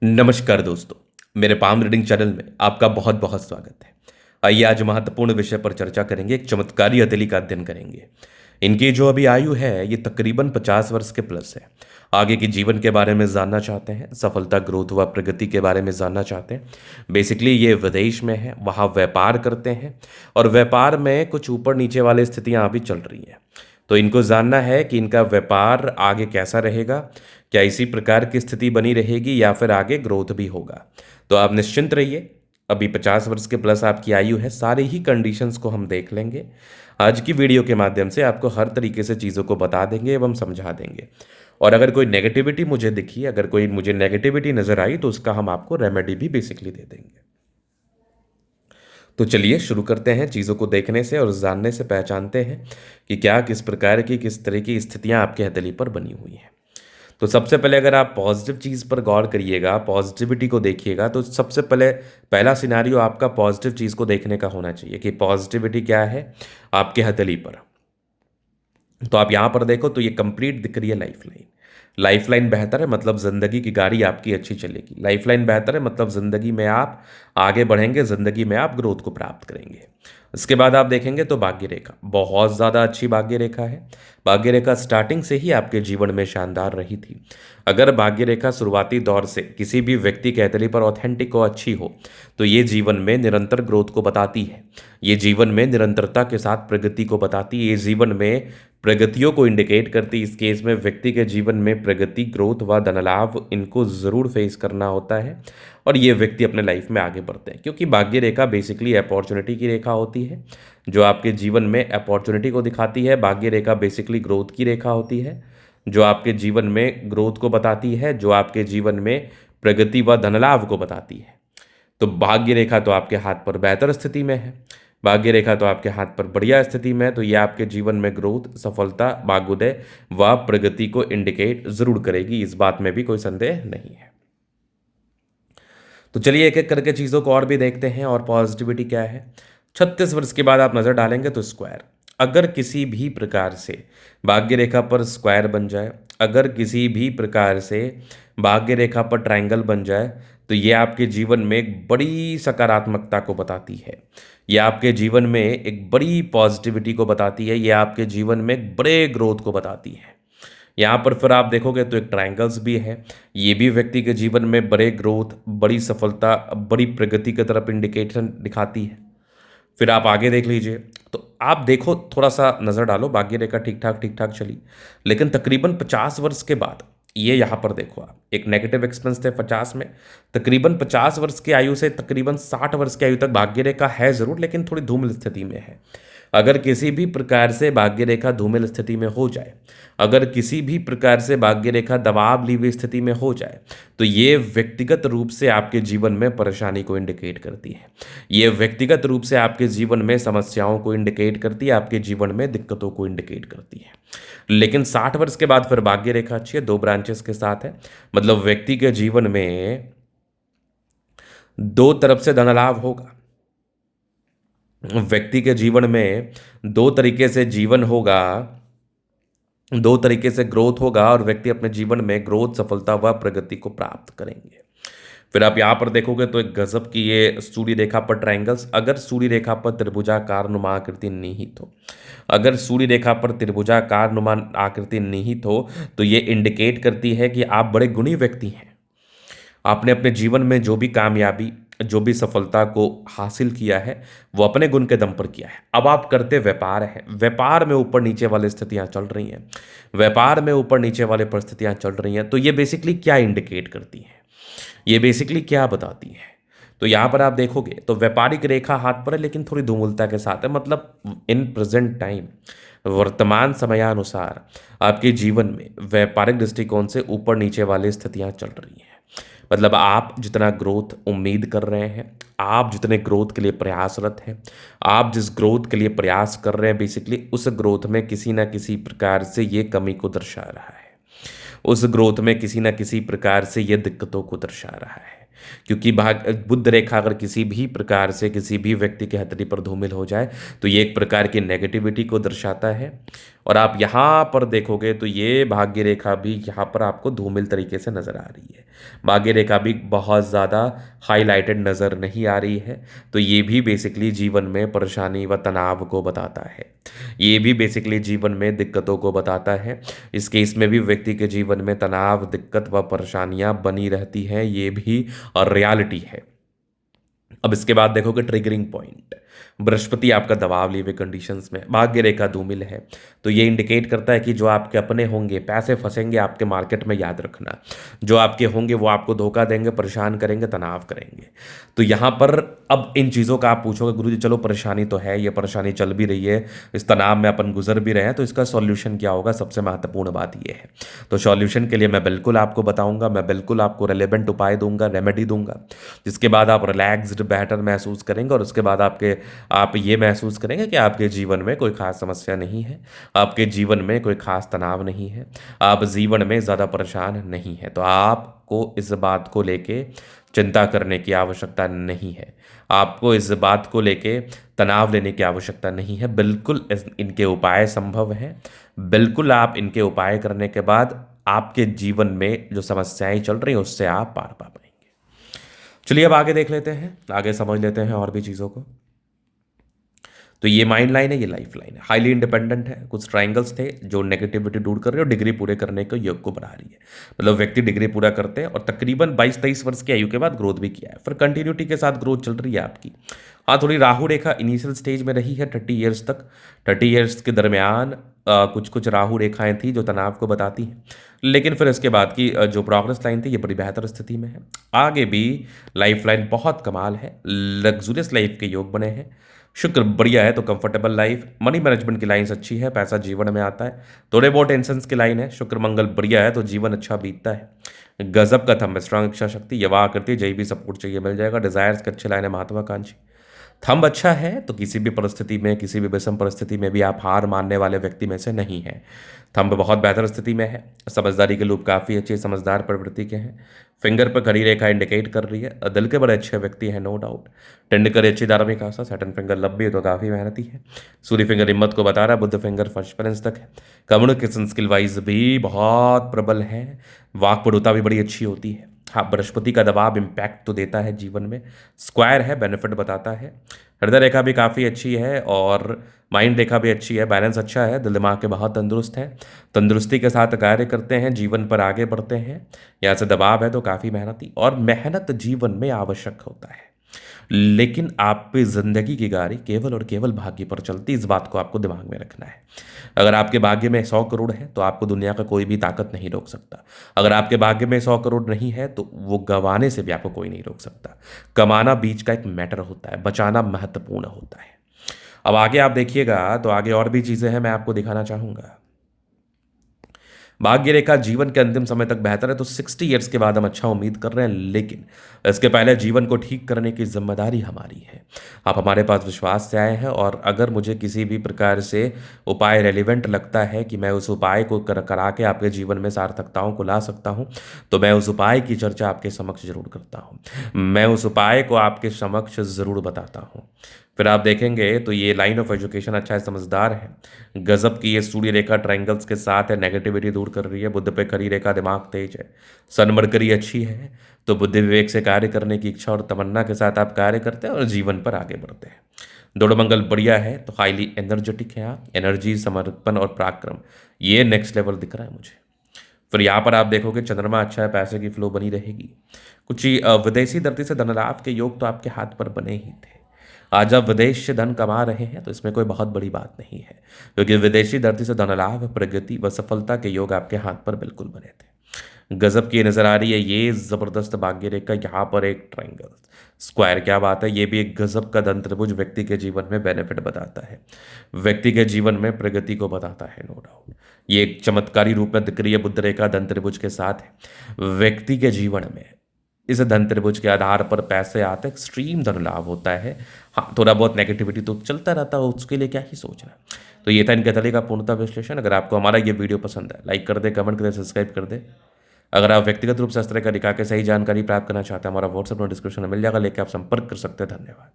नमस्कार दोस्तों, मेरे पाम रीडिंग चैनल में आपका बहुत बहुत स्वागत है। आइए आज महत्वपूर्ण विषय पर चर्चा करेंगे। एक चमत्कारी हथेली का अध्ययन करेंगे। इनकी जो अभी आयु है ये तकरीबन 50 वर्ष के प्लस है। आगे के जीवन के बारे में जानना चाहते हैं, सफलता, ग्रोथ व प्रगति के बारे में जानना चाहते हैं। बेसिकली ये विदेश में है, वहाँ व्यापार करते हैं और व्यापार में कुछ ऊपर नीचे वाली स्थितियाँ अभी चल रही हैं। तो इनको जानना है कि इनका व्यापार आगे कैसा रहेगा, क्या इसी प्रकार की स्थिति बनी रहेगी या फिर आगे ग्रोथ भी होगा। तो आप निश्चिंत रहिए। अभी 50 वर्ष के प्लस आपकी आयु है, सारी ही कंडीशंस को हम देख लेंगे। आज की वीडियो के माध्यम से आपको हर तरीके से चीज़ों को बता देंगे एवं समझा देंगे। और अगर कोई नेगेटिविटी मुझे दिखी, अगर कोई मुझे नेगेटिविटी नज़र आई तो उसका हम आपको रेमेडी भी बेसिकली दे देंगे। तो चलिए शुरू करते हैं। चीज़ों को देखने से और जानने से पहचानते हैं कि क्या किस प्रकार की किस तरह की स्थितियां आपके हथेली पर बनी हुई हैं। तो सबसे पहले अगर आप पॉजिटिव चीज़ पर गौर करिएगा, पॉजिटिविटी को देखिएगा, तो सबसे पहले पहला सिनारियो आपका पॉजिटिव चीज़ को देखने का होना चाहिए कि पॉजिटिविटी क्या है आपके हथेली पर। तो आप यहाँ पर देखो तो ये कंप्लीट दिख रही है लाइफ लाइन। लाइफ लाइन बेहतर है मतलब ज़िंदगी की गाड़ी आपकी अच्छी चलेगी। लाइफ लाइन बेहतर है मतलब ज़िंदगी में आप आगे बढ़ेंगे, ज़िंदगी में आप ग्रोथ को प्राप्त करेंगे। इसके बाद आप देखेंगे तो भाग्य रेखा बहुत ज़्यादा अच्छी भाग्य रेखा है। भाग्य रेखा स्टार्टिंग से ही आपके जीवन में शानदार रही थी। अगर भाग्य रेखा शुरुआती दौर से किसी भी व्यक्ति के हथेली पर ऑथेंटिक और अच्छी हो तो ये जीवन में निरंतर ग्रोथ को बताती है। ये जीवन में निरंतरता के साथ प्रगति को बताती है। ये जीवन में प्रगतियों को इंडिकेट करती है। इस केस में व्यक्ति के जीवन में प्रगति, ग्रोथ व धनलाभ इनको ज़रूर फेस करना होता है और ये व्यक्ति अपने लाइफ में आगे बढ़ते हैं, क्योंकि भाग्य रेखा बेसिकली अपॉर्चुनिटी की रेखा होती है जो आपके जीवन में अपॉर्चुनिटी को दिखाती है। भाग्य रेखा बेसिकली ग्रोथ की रेखा होती है जो आपके जीवन में ग्रोथ को बताती है, जो आपके जीवन में प्रगति व धनलाभ को बताती है। तो भाग्य रेखा तो आपके हाथ पर बेहतर स्थिति में है, भाग्य रेखा तो आपके हाथ पर बढ़िया स्थिति में है, तो ये आपके जीवन में ग्रोथ, सफलता, भाग्योदय व प्रगति को इंडिकेट जरूर करेगी। इस बात में भी कोई संदेह नहीं है। तो चलिए एक एक करके चीज़ों को और भी देखते हैं। और पॉजिटिविटी क्या है। 36 वर्ष के बाद आप नज़र डालेंगे तो स्क्वायर, अगर किसी भी प्रकार से भाग्य रेखा पर स्क्वायर बन जाए, अगर किसी भी प्रकार से भाग्य रेखा पर ट्रायंगल बन जाए तो ये आपके जीवन में एक बड़ी सकारात्मकता को बताती है। ये आपके जीवन में एक बड़ी पॉजिटिविटी को बताती है। ये आपके जीवन में एक बड़े ग्रोथ को बताती है। यहाँ पर फिर आप देखोगे तो एक ट्रायंगल्स भी है। ये भी व्यक्ति के जीवन में बड़े ग्रोथ, बड़ी सफलता, बड़ी प्रगति की तरफ इंडिकेशन दिखाती है। फिर आप आगे देख लीजिए तो आप देखो, थोड़ा सा नज़र डालो, भाग्य रेखा ठीक ठाक चली, लेकिन तकरीबन 50 वर्ष के बाद ये यहाँ पर देखो आप, एक नेगेटिव एक्सपेंस थे 50 में। तकरीबन 50 वर्ष की आयु से तकरीबन 60 वर्ष की आयु तक भाग्य रेखा है ज़रूर, लेकिन थोड़ी धूमिल स्थिति में है। अगर किसी भी प्रकार से भाग्य रेखा धूमिल स्थिति में हो जाए, अगर किसी भी प्रकार से भाग्य रेखा दबाव ली हुई स्थिति में हो जाए तो ये व्यक्तिगत रूप से आपके जीवन में परेशानी को इंडिकेट करती है। ये व्यक्तिगत रूप से आपके जीवन में समस्याओं को इंडिकेट करती है, आपके जीवन में दिक्कतों को इंडिकेट करती है। लेकिन 60 वर्ष के बाद फिर भाग्य रेखा अच्छी है, 2 ब्रांचेस के साथ है, मतलब व्यक्ति के जीवन में दो तरफ से धन लाभ होगा। व्यक्ति के जीवन में दो तरीके से जीवन होगा, दो तरीके से ग्रोथ होगा और व्यक्ति अपने जीवन में ग्रोथ, सफलता व प्रगति को प्राप्त करेंगे। फिर आप यहाँ पर देखोगे तो एक गजब की ये सूर्य रेखा पर ट्रायंगल्स, अगर सूर्य रेखा पर त्रिभुजाकार नुमा आकृति निहित हो, अगर सूर्य रेखा पर त्रिभुजाकार नुमा आकृति निहित हो तो ये इंडिकेट करती है कि आप बड़े गुणी व्यक्ति हैं। आपने अपने जीवन में जो भी कामयाबी, जो भी सफलता को हासिल किया है वो अपने गुण के दम पर किया है। अब आप करते व्यापार है, व्यापार में ऊपर नीचे वाली स्थितियां चल रही हैं, व्यापार में ऊपर नीचे वाले परिस्थितियां चल रही हैं, तो ये बेसिकली क्या इंडिकेट करती हैं, ये बेसिकली क्या बताती हैं। तो यहाँ पर आप देखोगे तो व्यापारिक रेखा हाथ पर है लेकिन थोड़ी धूमिलता के साथ है, मतलब इन प्रेजेंट टाइम, वर्तमान समयानुसार आपके जीवन में व्यापारिक दृष्टिकोण से ऊपर नीचे वाली स्थितियां चल रही हैं। मतलब आप जितना ग्रोथ उम्मीद कर रहे हैं, आप जितने ग्रोथ के लिए प्रयासरत हैं, आप जिस ग्रोथ के लिए प्रयास कर रहे हैं, बेसिकली उस ग्रोथ में किसी ना किसी प्रकार से ये कमी को दर्शा रहा है, उस ग्रोथ में किसी ना किसी प्रकार से ये दिक्कतों को दर्शा रहा है। क्योंकि बुध रेखा अगर किसी भी प्रकार से किसी भी व्यक्ति के हथेली पर धूमिल हो जाए तो ये एक प्रकार की नेगेटिविटी को दर्शाता है और आप यहाँ पर देखोगे तो ये भाग्य रेखा भी यहाँ पर आपको धूमिल तरीके से नज़र आ रही है। भाग्य रेखा भी बहुत ज़्यादा हाईलाइटेड नज़र नहीं आ रही है। तो ये भी बेसिकली जीवन में परेशानी व तनाव को बताता है। ये भी बेसिकली जीवन में दिक्कतों को बताता है। इस केस में भी व्यक्ति के जीवन में तनाव, दिक्कत व परेशानियां बनी रहती हैं। ये भी रियलिटी है। अब इसके बाद देखोगे ट्रिगरिंग पॉइंट। बृहस्पति आपका दबाव लिए हुए कंडीशंस में, भाग्य रेखा धूमिल है। तो ये इंडिकेट करता है कि जो आपके अपने होंगे, पैसे फंसेंगे आपके मार्केट में, याद रखना। जो आपके होंगे वो आपको धोखा देंगे, परेशान करेंगे, तनाव करेंगे। तो यहाँ पर अब इन चीज़ों का आप पूछोगे गुरुजी चलो परेशानी तो है, ये परेशानी चल भी रही है, इस तनाव में अपन गुजर भी रहे हैं, तो इसका सॉल्यूशन क्या होगा? सबसे महत्वपूर्ण बात ये है। तो सॉल्यूशन के लिए मैं बिल्कुल आपको बताऊंगा, मैं बिल्कुल आपको रेलेवेंट उपाय दूंगा, रेमेडी दूंगा, जिसके बाद आप रिलैक्स्ड बेटर महसूस करेंगे और उसके बाद आप ये महसूस करेंगे कि आपके जीवन में कोई खास समस्या नहीं है, आपके जीवन में कोई खास तनाव नहीं है, आप जीवन में ज़्यादा परेशान नहीं है। तो आपको इस बात को लेके चिंता करने की आवश्यकता नहीं है, आपको इस बात को लेके तनाव लेने की आवश्यकता नहीं है। बिल्कुल इनके उपाय संभव हैं। बिल्कुल आप इनके उपाय करने के बाद आपके जीवन में जो समस्याएं चल रही हैं उससे आप पार पा पाएंगे। चलिए अब आगे देख लेते हैं, आगे समझ लेते हैं और भी चीज़ों को। तो ये माइंड लाइन है, ये लाइफ लाइन है, हाईली इंडिपेंडेंट है। कुछ ट्राइंगल्स थे जो नेगेटिविटी दूर कर रहे हैं और डिग्री पूरे करने के योग को बढ़ा रही है। मतलब व्यक्ति डिग्री पूरा करते हैं और तकरीबन 22-23 वर्ष की आयु के बाद ग्रोथ भी किया है, फिर कंटिन्यूटी के साथ ग्रोथ चल रही है आपकी। हाँ, थोड़ी राहु रेखा इनिशियल स्टेज में रही है 30 ईयर्स तक। 30 ईयर्स के दरमियान कुछ कुछ राहु रेखाएं थी जो तनाव को बताती हैं, लेकिन फिर इसके बाद की जो प्रोग्रेस लाइन थी ये बड़ी बेहतर स्थिति में है। आगे भी लाइफ लाइन बहुत कमाल है, लग्जूरियस लाइफ के योग बने हैं। शुक्र बढ़िया है तो कंफर्टेबल लाइफ, मनी मैनेजमेंट की लाइन्स अच्छी है, पैसा जीवन में आता है। थोड़े बहुत टेंशंस की लाइन है, शुक्र मंगल बढ़िया है तो जीवन अच्छा बीतता है। गजब का थंब, स्ट्रांग इच्छा शक्ति, यवा आकृति, जय भी सपोर्ट चाहिए मिल जाएगा। डिजायर्स के अच्छे लाइन है, महत्वाकांक्षी। थंब अच्छा है तो किसी भी परिस्थिति में, किसी भी विषम परिस्थिति में भी आप हार मानने वाले व्यक्ति में से नहीं है। थंब बहुत बेहतर स्थिति में है। समझदारी के लूप काफ़ी अच्छे, समझदार प्रवृत्ति के हैं। फिंगर पर खड़ी रेखा इंडिकेट कर रही है दिल के बड़े अच्छे व्यक्ति हैं, नो डाउट। टेंडकर अच्छी धार्मिक आशा, सैटर्न फिंगर लंबी है तो काफ़ी मेहनती है। सूर्य फिंगर हिम्मत को बता रहा है, बुद्ध फिंगर फर्स्ट बैलेंस तक है। कम्युनिकेशन स्किल वाइज भी बहुत प्रबल है, वाक्पटुता भी बड़ी अच्छी होती है। हाँ, बृहस्पति का दबाव इम्पैक्ट तो देता है जीवन में, स्क्वायर है, बेनिफिट बताता है। हृदय रेखा भी काफ़ी अच्छी है और माइंड रेखा भी अच्छी है, बैलेंस अच्छा है, दिल दिमाग के बहुत तंदुरुस्त हैं, तंदुरुस्ती के साथ कार्य करते हैं, जीवन पर आगे बढ़ते हैं। यहाँ से दबाव है तो काफ़ी मेहनती, और मेहनत जीवन में आवश्यक होता है, लेकिन आप पे जिंदगी की गाड़ी केवल और केवल भाग्य पर चलती, इस बात को आपको दिमाग में रखना है। अगर आपके भाग्य में 100 करोड़ है तो आपको दुनिया का कोई भी ताकत नहीं रोक सकता। अगर आपके भाग्य में 100 करोड़ नहीं है तो वो गंवाने से भी आपको कोई नहीं रोक सकता। कमाना बीच का एक मैटर होता है, बचाना महत्वपूर्ण होता है। अब आगे आप देखिएगा तो आगे और भी चीजें हैं, मैं आपको दिखाना चाहूंगा। भाग्य रेखा जीवन के अंतिम समय तक बेहतर है तो 60 ईयर्स के बाद हम अच्छा उम्मीद कर रहे हैं, लेकिन इसके पहले जीवन को ठीक करने की जिम्मेदारी हमारी है। आप हमारे पास विश्वास से आए हैं और अगर मुझे किसी भी प्रकार से उपाय रेलिवेंट लगता है कि मैं उस उपाय को करा के आपके जीवन में सार्थकताओं को ला सकता हूं, तो मैं उस उपाय की चर्चा आपके समक्ष जरूर करता हूं, मैं उस उपाय को आपके समक्ष जरूर बताता हूं। फिर आप देखेंगे तो ये लाइन ऑफ एजुकेशन अच्छा है, समझदार है। गजब की ये सूर्य रेखा ट्रायंगल्स के साथ है, नेगेटिविटी दूर कर रही है। बुद्ध पे खड़ी रेखा, दिमाग तेज है। सन मरकरी अच्छी है तो बुद्धि विवेक से कार्य करने की इच्छा और तमन्ना के साथ आप कार्य करते हैं और जीवन पर आगे बढ़ते हैं। दृढ़ मंगल बढ़िया है तो हाईली एनर्जेटिक है आप, एनर्जी, समर्पण और पराक्रम ये नेक्स्ट लेवल दिख रहा है मुझे। फिर यहाँ पर आप देखोगे चंद्रमा अच्छा है, पैसे की फ्लो बनी रहेगी। कुछ ही विदेशी धरती से धन लाभ के योग तो आपके हाथ पर बने ही थे। आज आप विदेश से धन कमा रहे हैं तो इसमें कोई बहुत बड़ी बात नहीं है, क्योंकि विदेशी धरती से धन लाभ, प्रगति व सफलता के योग आपके हाथ पर बिल्कुल बने थे। गजब की नजर आ रही है ये जबरदस्त भाग्य रेखा, यहाँ पर एक ट्रायंगल स्क्वायर, क्या बात है। ये भी एक गजब का धन त्रिभुज व्यक्ति के जीवन में बेनिफिट बताता है, व्यक्ति के जीवन में प्रगति को बताता है, नो डाउट। ये एक चमत्कारी रूप में दिख रही है बुद्ध रेखा धन त्रिभुज के साथ है। व्यक्ति के जीवन में इस धन त्रिभुज के आधार पर पैसे आते, एक्सट्रीम धन लाभ होता है। हाँ, थोड़ा बहुत नेगेटिविटी तो चलता रहता है, उसके लिए क्या ही सोचना। तो ये था इनके तले का पूर्णतः विश्लेषण। अगर आपको हमारा ये वीडियो पसंद है, लाइक कर दे, कमेंट कर दे, सब्सक्राइब कर दे। अगर आप व्यक्तिगत रूप से इस तरह का दिखा के सही जानकारी प्राप्त करना चाहते हैं, हमारा व्हाट्सएप डिस्क्रिप्शन में मिल जाएगा, लेके आप संपर्क कर सकते हैं। धन्यवाद।